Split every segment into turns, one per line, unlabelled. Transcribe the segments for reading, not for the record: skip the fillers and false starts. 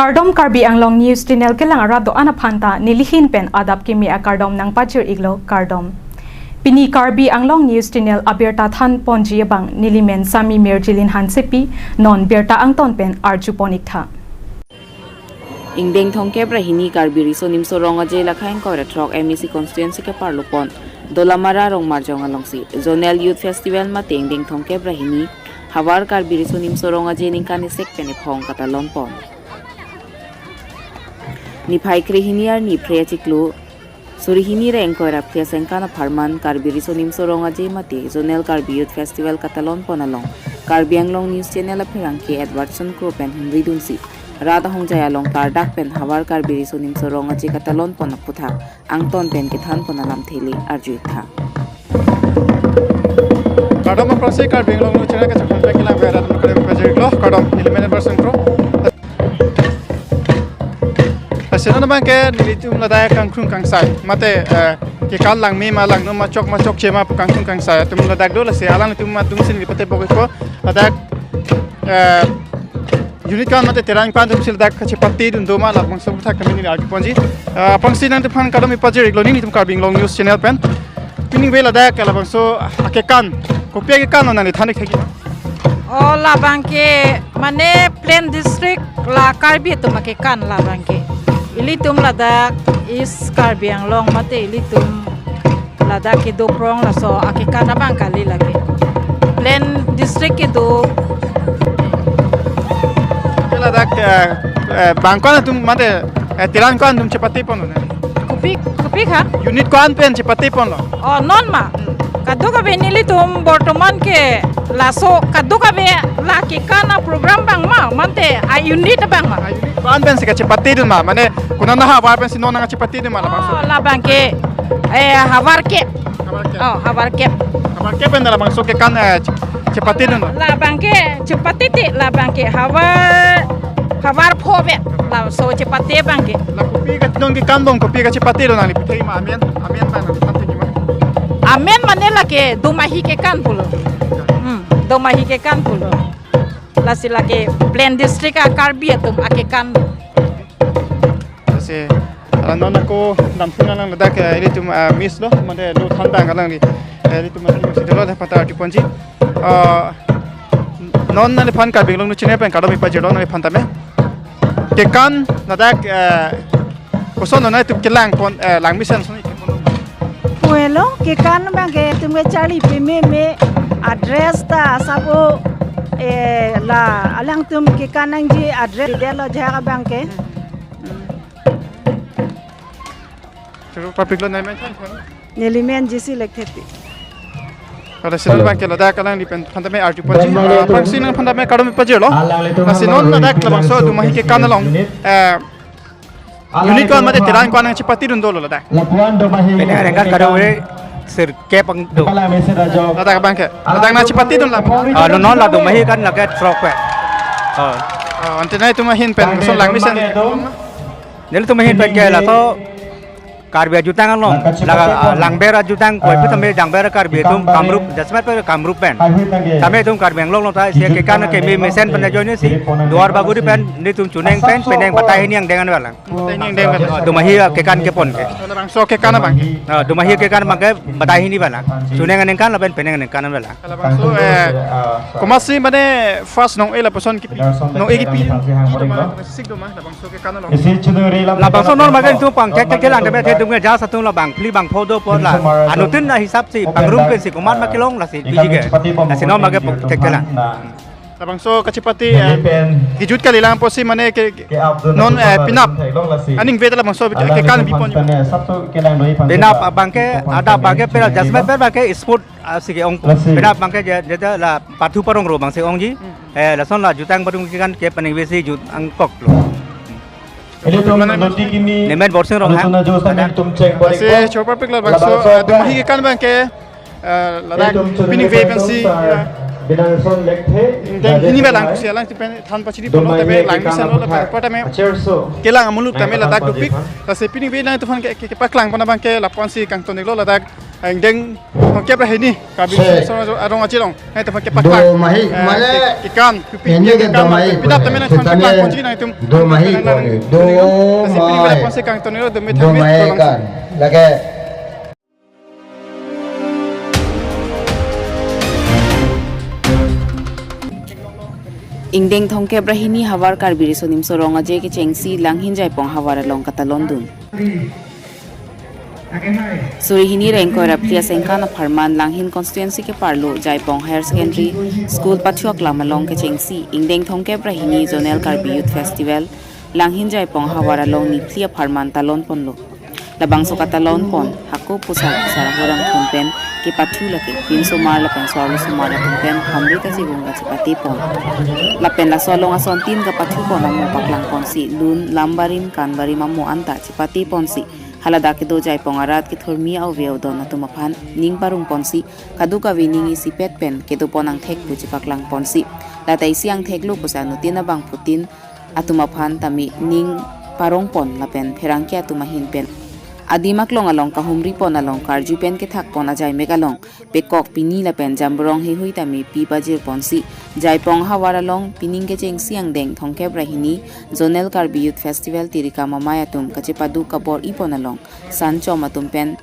Kardom Karbi Anglong News Channel ke lang arado anaphanta nilihin pen adap kimi a kardom nang pachir iglo kardom. Pini Karbi Anglong News Channel abirta than ponji bang nilimen sami merjilin hansepi non berta angton pen arjuponik tha.
Ingdeng thongke brahini Karbi risonim soronga je lakhain ko retrok MEC constituency ke parlopon dolamara rong marjong alongsi zonal youth festival ma tengdeng thongke brahini hawar Karbi risonim soronga je ningkani sekpene phong katalon pon ni phaikre hiniar ni preachiklu surihini re engkora priasenkana pharman Karbi risonim soronga je mate zonal Karbi youth festival katalon ponalong Karbi Anglong News Channel apherangke Edwardson Group and Henry Dunsi Rada Hongjaya long tardak pen hawar Karbi risonim soronga je katalon ponaputha angton pen kithan ponalam theli arjuitha
Kadam prase Karbi Anglong News Channel ke chakhan pe kilang berat makare project lo kadam 11% pro Senana bangke nilitum ladaya kangkrung kangsai mate ke kal lang mi ma lang no machok chema kangkrung kangsai tum ladak do la se alang tum ma tum sin lipate bogoi ko ladak unit kan mate terang pan tum sil dak chepati dun do ma la bang sabutha kamini arti ponji pangsi nang tuphan kadam ipaje igloni ni tum Karbi Anglong News Channel pen pining be ladak kala bang so akekan kopia ke kan nani thani khagi
Oh la bangke mane plain district la Karbi tum akekan la bangke ilitum ladak is Karbi Anglong mate ilitum ladak ke dokrong la so akikana bang kali lagi plain district ke do
ladak bangkon tum mate tiran kon tum chepati pon
kupi ha
unit kon pen chepati pon lo
oh non ma kadu ka benili tum bortoman ke laso kadu ka be la kikana program bang ma mate a unit bang ma
kon pen se chepati dun ma mane kuna na ha pen sino na chepati dun ma la bang so
la bang ke havar ke
pen la bang so ke kan chepati dun
la bang ke chepati ti la bang ke havar phobe la so chepati bang ke
la kopi ka tinong ki kandong kopi ka chepati dun ali pitei ma amen pa na tanti ki ma
amen manela ke dumahi ke kan pulo dumahi ke kan pulo la sila ke plain district a Karbi atum ake kan
se non ako dampuna lang ladak ilitum miss lo mane lo thanda ngalang ni ilitum university lo pata arti ponji non na fan Karbi Anglong News Channel pen kadam ipaje lo na fan tame ke kan ladak koson na tu kelang pon lang mission soni
Bueno, que kan bangke tumge chali me address ta sabo la alang tum ke kanang ji address de lo jaga bangke
churu public lo na mention kon
nelimen jisi lekheti
kada sinol bangke ladak kalang ni pen phantame arti ponji pangsi nang phantame kadam ipaje lo na sinol ladak labang so du mahi ke kanalong unit kon mate tiran kon ang chepati dun dolo ladak
Ini kan kada we sir ke pang do.
ladak bangke ladak na chepati dun la
Non la do mahi kan la ke trok pe.
ante nai tu mahin pen so lang mission
Nel tu mahi pe ke la to Karbi jutang long langbera jutang koi pitame dangbera Karbi tum kamrup dasmat pe kamrup pen. Tame tum Karbi Anglong long ta sia ke kan ke mi mesen pen jo ni si duar baguri pen ni tum chuneng pen peneng batai ni yang dengan wala.
taining dem
Do mahi ke kan ke pon ke.
bang so ke kana bang
Do mahi ke kan mangke batai ni bala. Chuneng anen kan la pen peneng anen kan wala.
kala bang so komasi mane first nong ela person ki nong egi pi sik do ma la bang so ke kana long
La bang so non magan tu pang kek kek lang de tum ja satu la bang pli bang photo pon la anutin na hisap si pangrum ke si kuman makilong la si piji ke la si non magan kek kek lang
la bang so kachipati gijut kali lang po si mane ke non pinap aning veta la bang so ke kan bi pon
benap bang ke ada bang ke per jasmet per bang ke sport si ke ong benap bang ke je la patu parong ro bang si ong ji la son la jutang parung kan ke paning besi jut ang kok lo Nemen borsing rong ha.
se chopa pek la bang so du mahi ke kan bang ke ladak pining vacancy ini belang kusi alang tipen than pachiri polo tabe lang mission lo la pata me kelang amulu tame ladak dupik ta se pining be na tu fan ke paklang pana bang ke la ponsi kang tonik lo ladak anh đeng thong kep ra ini karbi so arong achilong hai ta pakai
do
pakpak
mahi male
ikan pipi
ini ke do mahi
pinap temen kan kan kunci na itum
do mahi do mahi
pasti kang tonero do
do mahi kan lagi
Ingdeng thongke brahini hawar karbiri sonim soronga je ke chengsi langhin jai pong hawara long kata London. Surihini rengkoi raplia sengkana Farman langhin constituency ke parlo jai pong higher secondary school pachuak lamalong ke chengsi ingdeng thongke brahini zonal karbi youth festival langhin jai pong hawara long ni plia Farman talon ponlo. Labang so kata lon pon hako pusat sara horang thumpen ke pachu lake pin so mar lapen sorlo so mar thumpen hamri ta sigunga chipati pon lapen la solong ason tin ka pachu pon amu paklang pon si lun lambarin kanbari mamu anta chipati pon si halada ke do jai pong arat ke thormi au veo don atumaphan ning parung pon si kaduka winingi si pet pen ke do ponang thek pu chipaklang pon si latai siang thek lu pusanu tina bang putin atumaphan tami ning parong pon lapen pherangkya tumahin pen Adimak long along kahumri pon along karju pen ke thak pon ajai megalong pekok pini la pen jambrong he hui tami pi bajir pon si jai pong hawar along pining ke cheng siang deng thongke brahini zonal karbi youth festival tirika mamaya tum kachepadu kabor ipon along sancho matum pen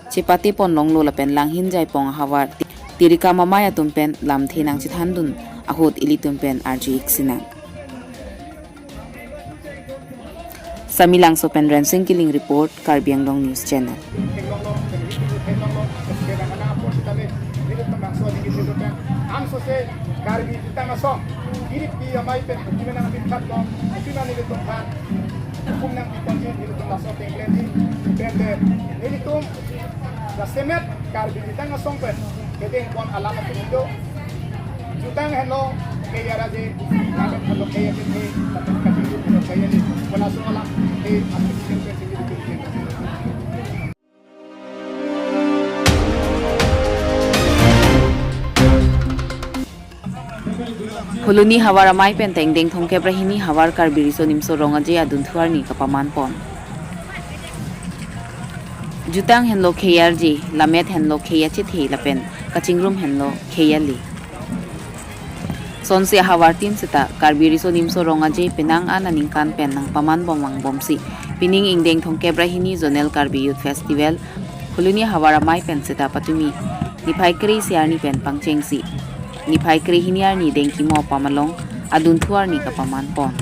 chepati pon long lo la pen langhin jai pong hawar tirika mamaya tum pen lam thinang chithandun ahot ilitum pen arji iksinang Samilang Sopen Rensing Killing Report, Karbi Anglong News Channel.
Jutang hello kaya raje namin hello kaya kini tapos kasi kaya ni wala so wala assistant president
Huluni hawar amai penteng deng thongke brahini hawar karbiri so nimso ronga je adun thuar ni kapaman pon Jutang henlo kaya je lamet henlo kaya chithi lapen kachingrum henlo kaya li Sonsi hawar tin sita karbiri so nimso ronga je penang ana ningkan pen nang paman bomang bomsi pining ingdeng thongke brahini zonal karbi youth festival huluni hawar amai pen sita patumi niphai kri siarni pen pangchengsi niphai kri hiniar ni dengki mo pamalong adun thuar ni kapaman pon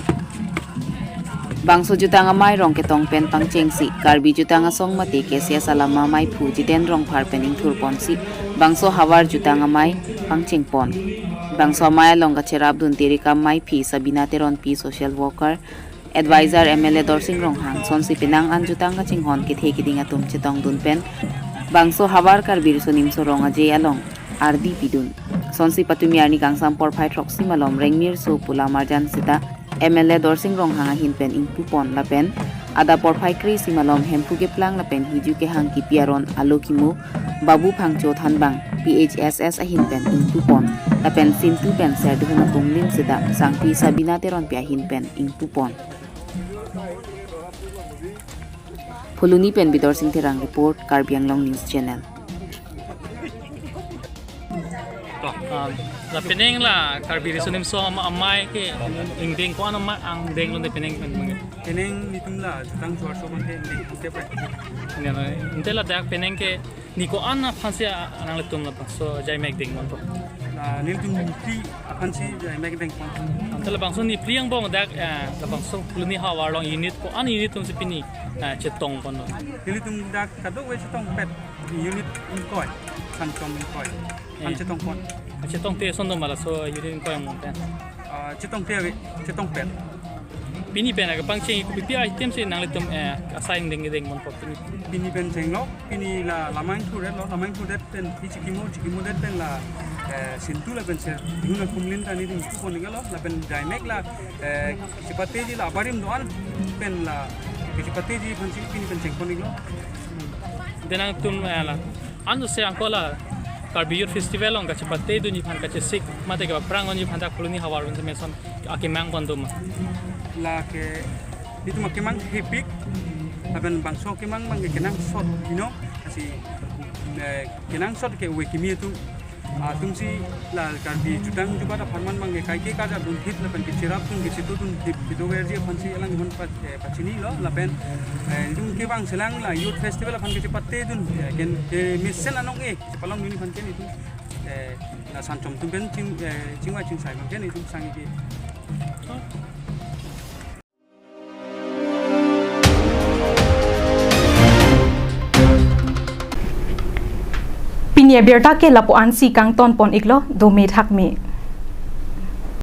bangso jutanga mai rong ke tong pen pangchengsi karbi jutanga song mate ke sia salama mai phu jiten rong phar pening thur ponsi bangso hawar jutanga mai pangcheng pon bangso maya longa cherab dun tirika mai phi sabina teron pi social worker advisor MLA dorsing rong hang sonsi pinang an jutanga chinghon ke theki dinga tum chitong dun pen bangso hawar karbir so nimso ronga je along ardi pidun sonsi patumiarni gangsam por phai troksi malom rengmir so pula marjan sita MLA dorsing rong hang hin pen ingpu pon la pen ada por phai kri simalom hempu ke plang la pen hiju ke hang ki piaron alokimu babu phangcho thanbang PHSS ahin pen ingpu pon la pen sintu pen ser duna tunglin sita sangpi sabina teron pia hin pen ingpu pon Phuluni pen bidor sing terang report Karbi Anglong News Channel
La peneng la karbi resunim so amai ke ingdeng ko ano ang deng lon de peneng
Teneng nitum la tang suar so man deng ke pre.
ne intela dak peneng ke niko ana phansia anang letum la so jai mek deng mon to
La nil tum ti akan si jai mek deng pon.
antela bangso ni priang bong dak la bangso pluni hawar long unit ko an unit tum sipini chetong pon no
Nil tum dak kadok we tong pet unit in koi san kom in koi. An chetong pon.
chetong te son do mala so unit ko mon pen
Chetong te we chetong pet.
pini pen aga pangcheng ko pi item se nang letum assign deng deng mon to pini
Pini pen cheng lo pini la lamang tu red lo lamang tu red pen chikimo red pen la sintu la pen ser duna kumlin ta ni ding tu pon ngalo la pen jai mek la sipate ji la barim doan pen la sipate ji pini pen cheng pon ngalo
denang tum la anu se angkola Karbi Youth Festival ong kache pate du ni phan kache sik mate ka prang on ni phan dak kuluni hawar un se meson ake mang pon dum
la ke itu makemang hipik aben bangso kemang mang kenang sot kasi
kenang sot ke we kimi tu tung si la karbi jutang juga da farman mangi kai ke kaja dun thip la pen ke chirap tung ke situ dun thip bido wer je phansi elang hun pachini lo la pen dun ke bang selang la youth festival phan ke patte dun ken mission anong e palong mini phan ke ni tu la san chom tung ben chingwa ching sai ke ni tu sang ke
Pinia berta ke lapuan si kang ton pon iklo do me thak me